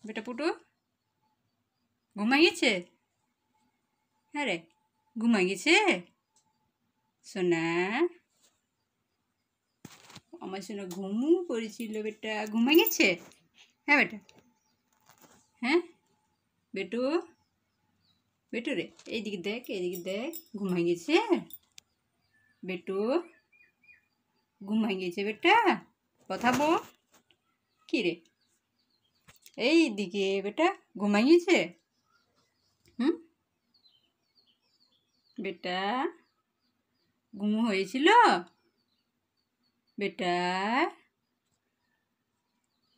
বেটা পুটু ঘুমাই গেছে? হ্যাঁ রে, ঘুমাই গেছে সোনা? আমার সোনা ঘুমু করেছিল বেটা, ঘুমাই গেছে? হ্যাঁ বেটা, হ্যাঁ বেটু, বেটু রে এইদিকে দেখ, এইদিকে দেখ, ঘুমাই গেছে বেটু? ঘুমাই গেছে বেটা? কথা বল। কি রে, এইদিকে বেটা ঘুমাই গেছে? হুম বেটা, ঘুম হয়েছিল বেটা?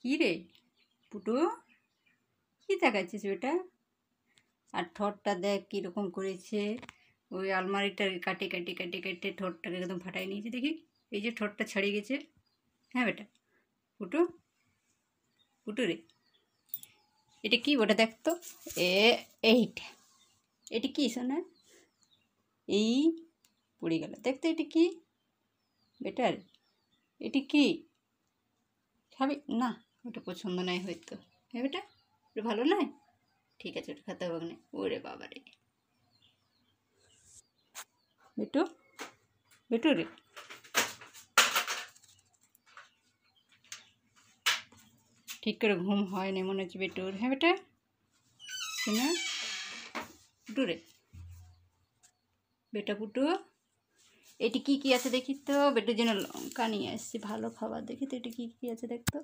কি রে পুটু, কি দেখাচ্ছিস বেটা? আর ঠোঁটটা দেখ কীরকম করেছে, ওই আলমারিটার কাটে কাটে কাটে কেটে ঠোঁটটাকে একদম ফাটাই নিয়েছে দেখি। এই যে ঠোঁটটা ছাড়িয়ে গেছে। হ্যাঁ বেটা পুটু, পুটু রে এটা কি ওটা দেখ তো। এইটা, এটা কি শোনা? এই পড়ে গেল, দেখতো এটা কি বেটার? এটি কি খাবি না? ওটা পছন্দ নয় হয়তো। হ্যাঁ বেটা, ওটা ভালো নয়, ঠিক আছে ওটা খেতে হবে না। ওরে বাবা রে বেটু, বেটু রে ঠিক করে ঘুম হয় না মনে হচ্ছে বেটুর। হ্যাঁ বেটা শোনা, পুটু রে বেটা পুটু, এটি কি কি আছে দেখি তো। বেটার জন্য লঙ্কা নিয়ে আসছি, ভালো খাবার দেখি তো। এটি কি কি আছে দেখতো।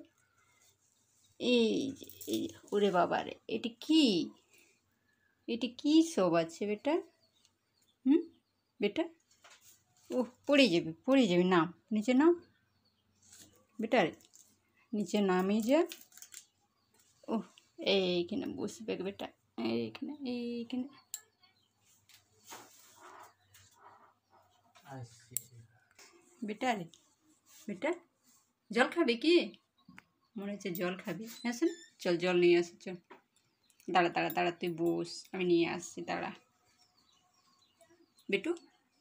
এই যে এই, ওরে বাবা রে এটি কি, এটি কি সব আছে বেটা? বেটা, ও পড়ে যাবে, পড়ে যাবে, নাম নিচে নাম বেটা রে, নিচে নামই যা। ও এইখানে বসবে বেটা, এইখানে এইখানে। বেটা রে বেটা, জল খাবে কি? মনে হচ্ছে জল খাবি। হ্যাঁ শোন, চল জল নিয়ে আসি, চল। দাঁড়া দাঁড়া দাঁড়া, তুই বস, আমি নিয়ে আসছি, দাঁড়া বেটু,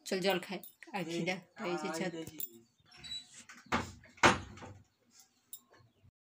চল জল খাই। আর খিদা পেয়েছে ছাদ।